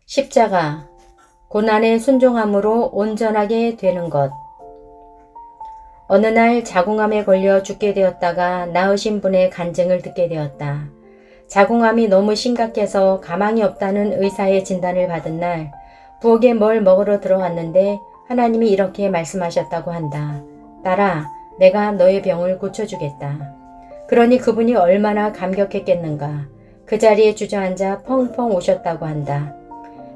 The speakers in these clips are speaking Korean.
십자가, 고난의 순종함으로 온전하게 되는 것. 어느 날 자궁암에 걸려 죽게 되었다가 나으신 분의 간증을 듣게 되었다. 자궁암이 너무 심각해서 가망이 없다는 의사의 진단을 받은 날 부엌에 뭘 먹으러 들어왔는데 하나님이 이렇게 말씀하셨다고 한다. 딸아, 내가 너의 병을 고쳐주겠다. 그러니 그분이 얼마나 감격했겠는가. 그 자리에 주저앉아 펑펑 우셨다고 한다.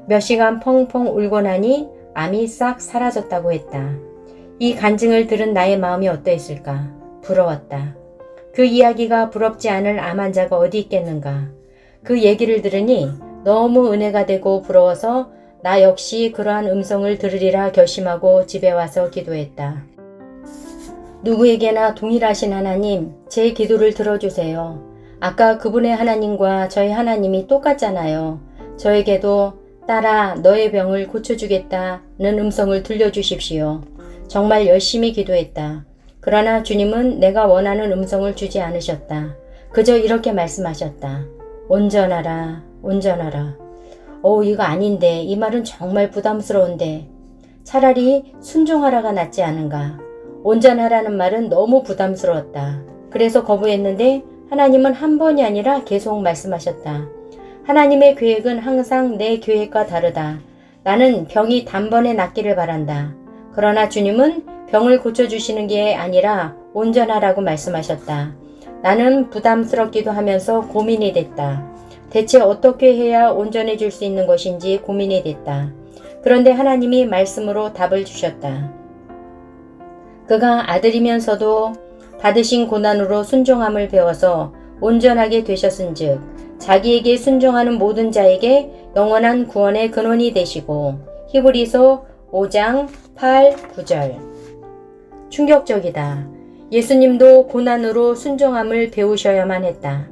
몇 시간 펑펑 울고 나니 암이 싹 사라졌다고 했다. 이 간증을 들은 나의 마음이 어떠했을까? 부러웠다. 그 이야기가 부럽지 않을 암 환자가 어디 있겠는가? 그 얘기를 들으니 너무 은혜가 되고 부러워서 나 역시 그러한 음성을 들으리라 결심하고 집에 와서 기도했다. 누구에게나 동일하신 하나님, 제 기도를 들어주세요. 아까 그분의 하나님과 저희 하나님이 똑같잖아요. 저에게도 딸아, 너의 병을 고쳐주겠다는 음성을 들려주십시오. 정말 열심히 기도했다. 그러나 주님은 내가 원하는 음성을 주지 않으셨다. 그저 이렇게 말씀하셨다. 온전하라, 온전하라. 이거 아닌데, 이 말은 정말 부담스러운데. 차라리 순종하라가 낫지 않은가. 온전하라는 말은 너무 부담스러웠다. 그래서 거부했는데 하나님은 한 번이 아니라 계속 말씀하셨다. 하나님의 계획은 항상 내 계획과 다르다. 나는 병이 단번에 낫기를 바란다. 그러나 주님은 병을 고쳐주시는 게 아니라 온전하라고 말씀하셨다. 나는 부담스럽기도 하면서 고민이 됐다. 대체 어떻게 해야 온전해질 수 있는 것인지 고민이 됐다. 그런데 하나님이 말씀으로 답을 주셨다. 그가 아들이면서도 받으신 고난으로 순종함을 배워서 온전하게 되셨은즉 자기에게 순종하는 모든 자에게 영원한 구원의 근원이 되시고. 히브리서 5장 8, 9절. 충격적이다. 예수님도 고난으로 순종함을 배우셔야만 했다.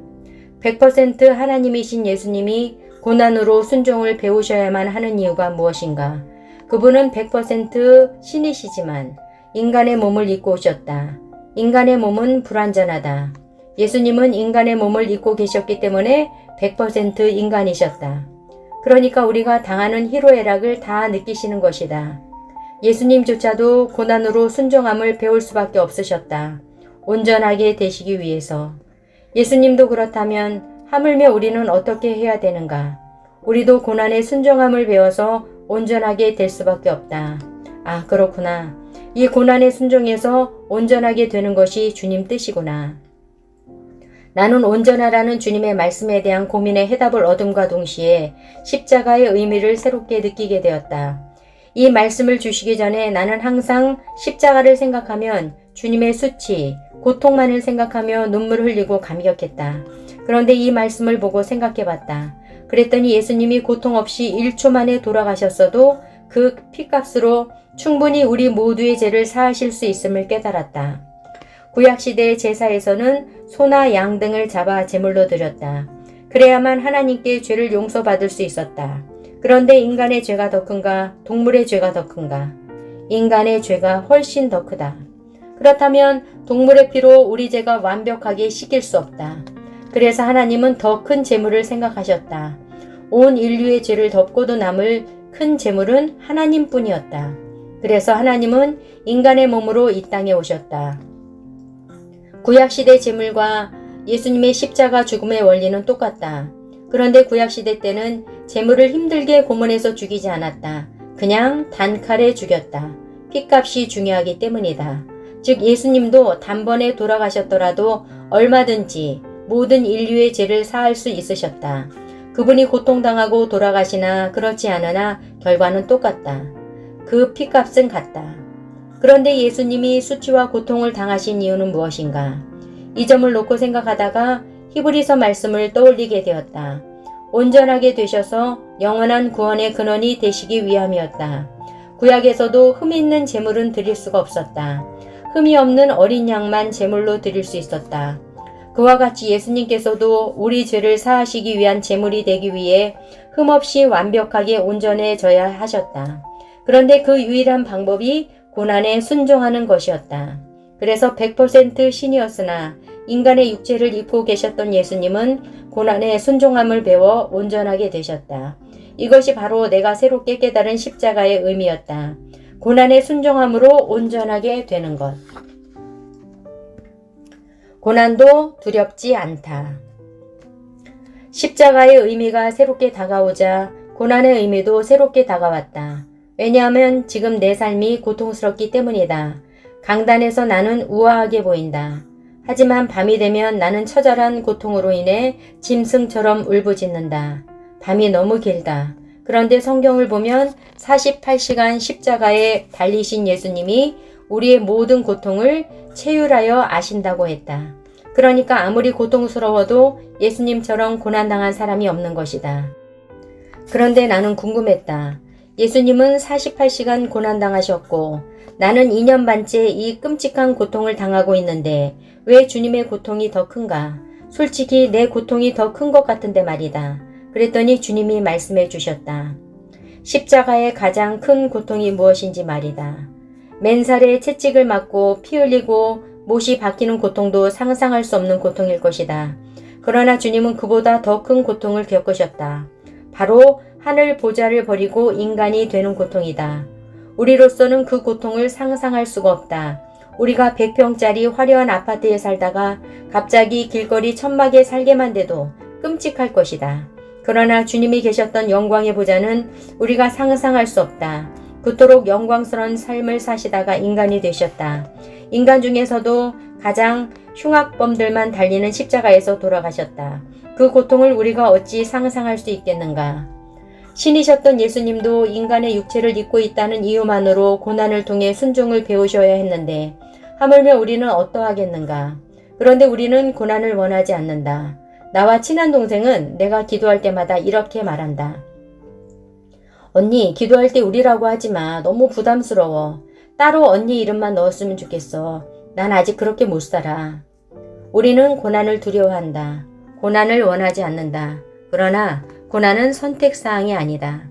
100% 하나님이신 예수님이 고난으로 순종을 배우셔야만 하는 이유가 무엇인가? 그분은 100% 신이시지만 인간의 몸을 입고 오셨다. 인간의 몸은 불완전하다. 예수님은 인간의 몸을 입고 계셨기 때문에 100% 인간이셨다. 그러니까 우리가 당하는 희로애락을 다 느끼시는 것이다. 예수님조차도 고난으로 순종함을 배울 수밖에 없으셨다. 온전하게 되시기 위해서. 예수님도 그렇다면 하물며 우리는 어떻게 해야 되는가? 우리도 고난의 순종함을 배워서 온전하게 될 수밖에 없다. 아, 그렇구나. 이 고난의 순종에서 온전하게 되는 것이 주님 뜻이구나. 나는 온전하라는 주님의 말씀에 대한 고민의 해답을 얻음과 동시에 십자가의 의미를 새롭게 느끼게 되었다. 이 말씀을 주시기 전에 나는 항상 십자가를 생각하면 주님의 수치, 고통만을 생각하며 눈물을 흘리고 감격했다. 그런데 이 말씀을 보고 생각해봤다. 그랬더니 예수님이 고통 없이 1초 만에 돌아가셨어도 그 피값으로 충분히 우리 모두의 죄를 사하실 수 있음을 깨달았다. 구약시대의 제사에서는 소나 양 등을 잡아 제물로 드렸다. 그래야만 하나님께 죄를 용서받을 수 있었다. 그런데 인간의 죄가 더 큰가? 동물의 죄가 더 큰가? 인간의 죄가 훨씬 더 크다. 그렇다면 동물의 피로 우리 죄가 완벽하게 씻길 수 없다. 그래서 하나님은 더 큰 제물을 생각하셨다. 온 인류의 죄를 덮고도 남을 큰 제물은 하나님뿐이었다. 그래서 하나님은 인간의 몸으로 이 땅에 오셨다. 구약시대 제물과 예수님의 십자가 죽음의 원리는 똑같다. 그런데 구약시대 때는 제물을 힘들게 고문해서 죽이지 않았다. 그냥 단칼에 죽였다. 피값이 중요하기 때문이다. 즉 예수님도 단번에 돌아가셨더라도 얼마든지 모든 인류의 죄를 사할 수 있으셨다. 그분이 고통당하고 돌아가시나 그렇지 않으나 결과는 똑같다. 그 피값은 같다. 그런데 예수님이 수치와 고통을 당하신 이유는 무엇인가? 이 점을 놓고 생각하다가 히브리서 말씀을 떠올리게 되었다. 온전하게 되셔서 영원한 구원의 근원이 되시기 위함이었다. 구약에서도 흠 있는 제물은 드릴 수가 없었다. 흠이 없는 어린 양만 제물로 드릴 수 있었다. 그와 같이 예수님께서도 우리 죄를 사하시기 위한 제물이 되기 위해 흠없이 완벽하게 온전해져야 하셨다. 그런데 그 유일한 방법이 고난에 순종하는 것이었다. 그래서 100% 신이었으나 인간의 육체를 입고 계셨던 예수님은 고난에 순종함을 배워 온전하게 되셨다. 이것이 바로 내가 새롭게 깨달은 십자가의 의미였다. 고난에 순종함으로 온전하게 되는 것. 고난도 두렵지 않다. 십자가의 의미가 새롭게 다가오자 고난의 의미도 새롭게 다가왔다. 왜냐하면 지금 내 삶이 고통스럽기 때문이다. 강단에서 나는 우아하게 보인다. 하지만 밤이 되면 나는 처절한 고통으로 인해 짐승처럼 울부짖는다. 밤이 너무 길다. 그런데 성경을 보면 48시간 십자가에 달리신 예수님이 우리의 모든 고통을 체휼하여 아신다고 했다. 그러니까 아무리 고통스러워도 예수님처럼 고난당한 사람이 없는 것이다. 그런데 나는 궁금했다. 예수님은 48시간 고난당하셨고 나는 2년 반째 이 끔찍한 고통을 당하고 있는데 왜 주님의 고통이 더 큰가? 솔직히 내 고통이 더 큰 것 같은데 말이다. 그랬더니 주님이 말씀해 주셨다. 십자가의 가장 큰 고통이 무엇인지 말이다. 맨살에 채찍을 맞고 피 흘리고 못이 박히는 고통도 상상할 수 없는 고통일 것이다. 그러나 주님은 그보다 더 큰 고통을 겪으셨다. 바로 하늘 보좌를 버리고 인간이 되는 고통이다. 우리로서는 그 고통을 상상할 수가 없다. 우리가 100평짜리 화려한 아파트에 살다가 갑자기 길거리 천막에 살게만 돼도 끔찍할 것이다. 그러나 주님이 계셨던 영광의 보좌는 우리가 상상할 수 없다. 그토록 영광스러운 삶을 사시다가 인간이 되셨다. 인간 중에서도 가장 흉악범들만 달리는 십자가에서 돌아가셨다. 그 고통을 우리가 어찌 상상할 수 있겠는가? 신이셨던 예수님도 인간의 육체를 입고 있다는 이유만으로 고난을 통해 순종을 배우셔야 했는데 하물며 우리는 어떠하겠는가? 그런데 우리는 고난을 원하지 않는다. 나와 친한 동생은 내가 기도할 때마다 이렇게 말한다. 언니, 기도할 때 우리라고 하지 마. 너무 부담스러워. 따로 언니 이름만 넣었으면 좋겠어. 난 아직 그렇게 못 살아. 우리는 고난을 두려워한다. 고난을 원하지 않는다. 그러나 고난은 선택사항이 아니다.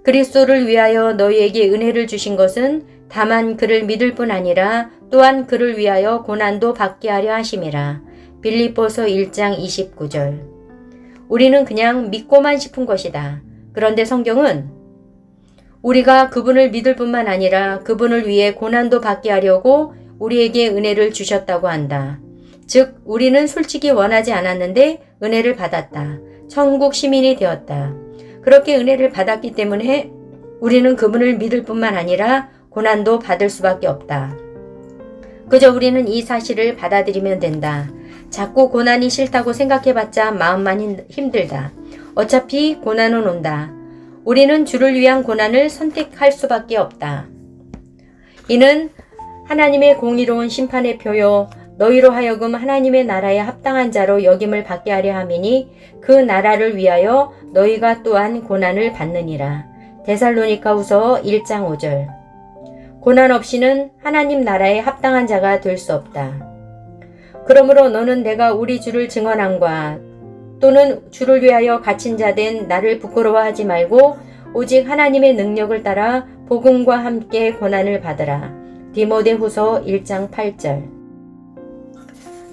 그리스도를 위하여 너희에게 은혜를 주신 것은 다만 그를 믿을 뿐 아니라 또한 그를 위하여 고난도 받게 하려 하심이라. 빌립보서 1장 29절. 우리는 그냥 믿고만 싶은 것이다. 그런데 성경은 우리가 그분을 믿을 뿐만 아니라 그분을 위해 고난도 받게 하려고 우리에게 은혜를 주셨다고 한다. 즉 우리는 솔직히 원하지 않았는데 은혜를 받았다. 천국 시민이 되었다. 그렇게 은혜를 받았기 때문에 우리는 그분을 믿을 뿐만 아니라 고난도 받을 수밖에 없다. 그저 우리는 이 사실을 받아들이면 된다. 자꾸 고난이 싫다고 생각해봤자 마음만 힘들다. 어차피 고난은 온다. 우리는 주를 위한 고난을 선택할 수밖에 없다. 이는 하나님의 공의로운 심판의 표요 너희로 하여금 하나님의 나라에 합당한 자로 여김을 받게 하려 함이니 그 나라를 위하여 너희가 또한 고난을 받느니라. 데살로니가후서 1장 5절. 고난 없이는 하나님 나라에 합당한 자가 될 수 없다. 그러므로 너는 내가 우리 주를 증언함과 또는 주를 위하여 갇힌 자 된 나를 부끄러워하지 말고 오직 하나님의 능력을 따라 복음과 함께 고난을 받으라. 디모데후서 1장 8절.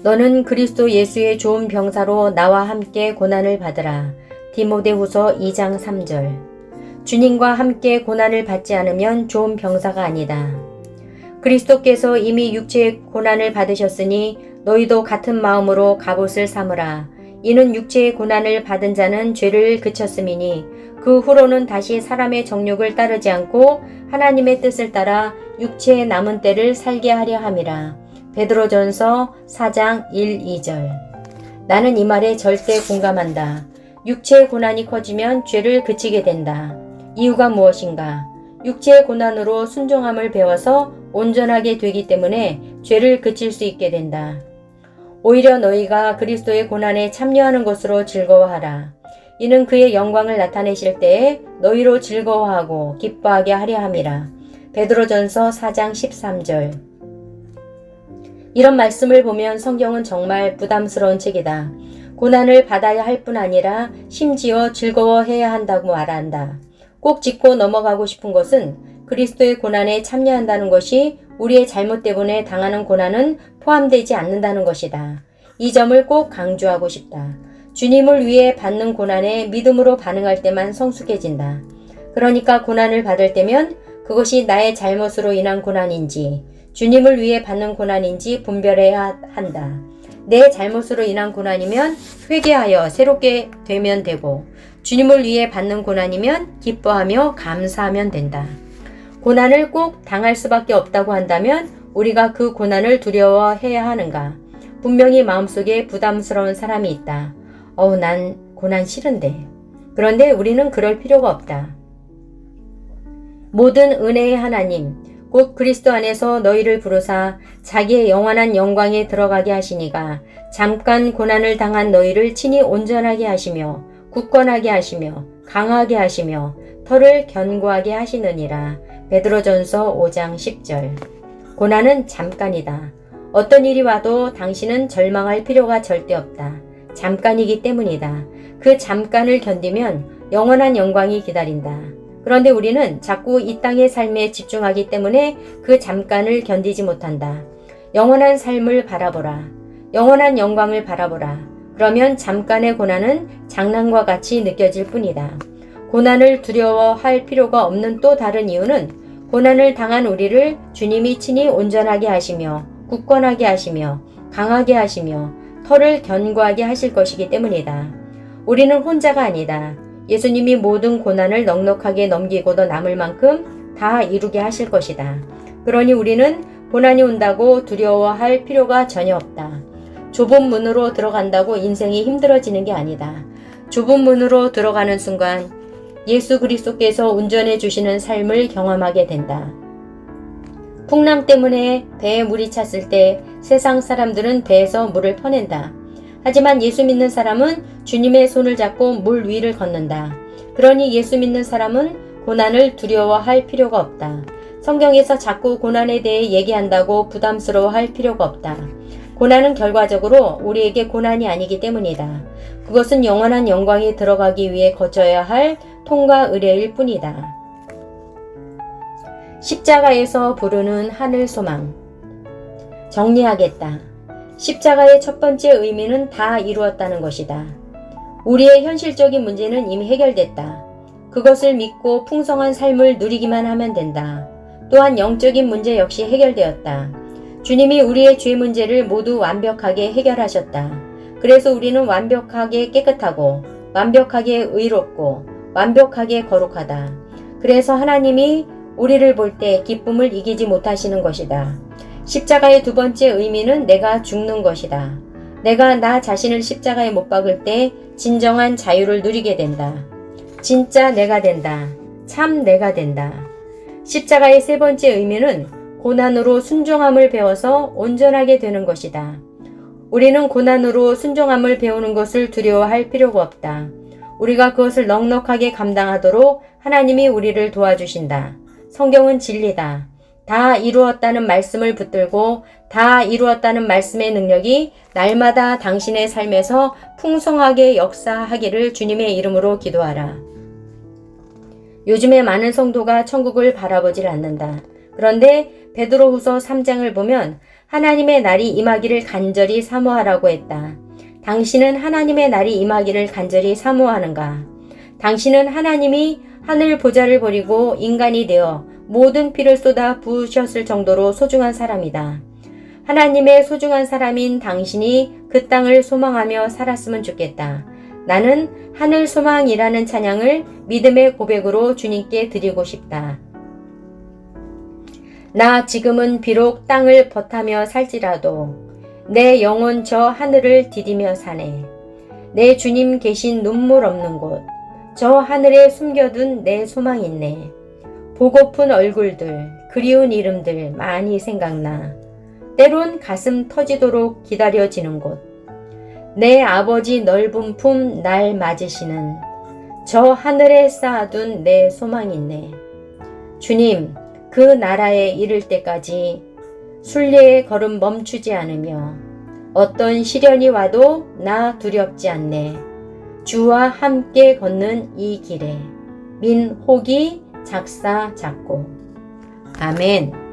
너는 그리스도 예수의 좋은 병사로 나와 함께 고난을 받으라. 디모데후서 2장 3절. 주님과 함께 고난을 받지 않으면 좋은 병사가 아니다. 그리스도께서 이미 육체의 고난을 받으셨으니 너희도 같은 마음으로 갑옷을 삼으라. 이는 육체의 고난을 받은 자는 죄를 그쳤음이니 그 후로는 다시 사람의 정욕을 따르지 않고 하나님의 뜻을 따라 육체의 남은 때를 살게 하려 함이라. 베드로전서 4장 1, 2절. 나는 이 말에 절대 공감한다. 육체의 고난이 커지면 죄를 그치게 된다. 이유가 무엇인가? 육체의 고난으로 순종함을 배워서 온전하게 되기 때문에 죄를 그칠 수 있게 된다. 오히려 너희가 그리스도의 고난에 참여하는 것으로 즐거워하라. 이는 그의 영광을 나타내실 때에 너희로 즐거워하고 기뻐하게 하려 함이라. 베드로전서 4장 13절. 이런 말씀을 보면 성경은 정말 부담스러운 책이다. 고난을 받아야 할 뿐 아니라 심지어 즐거워해야 한다고 말한다. 꼭 짚고 넘어가고 싶은 것은 그리스도의 고난에 참여한다는 것이 우리의 잘못 때문에 당하는 고난은 포함되지 않는다는 것이다. 이 점을 꼭 강조하고 싶다. 주님을 위해 받는 고난에 믿음으로 반응할 때만 성숙해진다. 그러니까 고난을 받을 때면 그것이 나의 잘못으로 인한 고난인지 주님을 위해 받는 고난인지 분별해야 한다. 내 잘못으로 인한 고난이면 회개하여 새롭게 되면 되고 주님을 위해 받는 고난이면 기뻐하며 감사하면 된다. 고난을 꼭 당할 수밖에 없다고 한다면 우리가 그 고난을 두려워해야 하는가? 분명히 마음속에 부담스러운 사람이 있다. 난 고난 싫은데. 그런데 우리는 그럴 필요가 없다. 모든 은혜의 하나님, 곧 그리스도 안에서 너희를 부르사 자기의 영원한 영광에 들어가게 하시니가 잠깐 고난을 당한 너희를 친히 온전하게 하시며 굳건하게 하시며 강하게 하시며 털을 견고하게 하시느니라. 베드로전서 5장 10절. 고난은 잠깐이다. 어떤 일이 와도 당신은 절망할 필요가 절대 없다. 잠깐이기 때문이다. 그 잠깐을 견디면 영원한 영광이 기다린다. 그런데 우리는 자꾸 이 땅의 삶에 집중하기 때문에 그 잠깐을 견디지 못한다. 영원한 삶을 바라보라. 영원한 영광을 바라보라. 그러면 잠깐의 고난은 장난과 같이 느껴질 뿐이다. 고난을 두려워할 필요가 없는 또 다른 이유는 고난을 당한 우리를 주님이 친히 온전하게 하시며 굳건하게 하시며 강하게 하시며 털을 견고하게 하실 것이기 때문이다. 우리는 혼자가 아니다. 예수님이 모든 고난을 넉넉하게 넘기고도 남을 만큼 다 이루게 하실 것이다. 그러니 우리는 고난이 온다고 두려워할 필요가 전혀 없다. 좁은 문으로 들어간다고 인생이 힘들어지는 게 아니다. 좁은 문으로 들어가는 순간 예수 그리스도께서 운전해 주시는 삶을 경험하게 된다. 풍랑 때문에 배에 물이 찼을 때 세상 사람들은 배에서 물을 퍼낸다. 하지만 예수 믿는 사람은 주님의 손을 잡고 물 위를 걷는다. 그러니 예수 믿는 사람은 고난을 두려워할 필요가 없다. 성경에서 자꾸 고난에 대해 얘기한다고 부담스러워할 필요가 없다. 고난은 결과적으로 우리에게 고난이 아니기 때문이다. 그것은 영원한 영광에 들어가기 위해 거쳐야 할 통과 의례일 뿐이다. 십자가에서 부르는 하늘 소망. 정리하겠다. 십자가의 첫 번째 의미는 다 이루었다는 것이다. 우리의 현실적인 문제는 이미 해결됐다. 그것을 믿고 풍성한 삶을 누리기만 하면 된다. 또한 영적인 문제 역시 해결되었다. 주님이 우리의 죄 문제를 모두 완벽하게 해결하셨다. 그래서 우리는 완벽하게 깨끗하고 완벽하게 의롭고 완벽하게 거룩하다. 그래서 하나님이 우리를 볼 때 기쁨을 이기지 못하시는 것이다. 십자가의 두 번째 의미는 내가 죽는 것이다. 내가 나 자신을 십자가에 못 박을 때 진정한 자유를 누리게 된다. 진짜 내가 된다. 참 내가 된다. 십자가의 세 번째 의미는 고난으로 순종함을 배워서 온전하게 되는 것이다. 우리는 고난으로 순종함을 배우는 것을 두려워할 필요가 없다. 우리가 그것을 넉넉하게 감당하도록 하나님이 우리를 도와주신다. 성경은 진리다. 다 이루었다는 말씀을 붙들고 다 이루었다는 말씀의 능력이 날마다 당신의 삶에서 풍성하게 역사하기를 주님의 이름으로 기도하라. 요즘에 많은 성도가 천국을 바라보질 않는다. 그런데 베드로후서 3장을 보면 하나님의 날이 임하기를 간절히 사모하라고 했다. 당신은 하나님의 날이 임하기를 간절히 사모하는가? 당신은 하나님이 하늘 보좌를 버리고 인간이 되어 모든 피를 쏟아 부으셨을 정도로 소중한 사람이다. 하나님의 소중한 사람인 당신이 그 땅을 소망하며 살았으면 좋겠다. 나는 하늘 소망이라는 찬양을 믿음의 고백으로 주님께 드리고 싶다. 나 지금은 비록 땅을 벗하며 살지라도 내 영혼 저 하늘을 디디며 사네. 내 주님 계신 눈물 없는 곳, 저 하늘에 숨겨둔 내 소망이 있네. 보고픈 얼굴들, 그리운 이름들 많이 생각나. 때론 가슴 터지도록 기다려지는 곳. 내 아버지 넓은 품 날 맞으시는 저 하늘에 쌓아둔 내 소망이 있네. 주님, 그 나라에 이를 때까지 순례의 걸음 멈추지 않으며 어떤 시련이 와도 나 두렵지 않네. 주와 함께 걷는 이 길에. 민호기 작사 작곡. 아멘.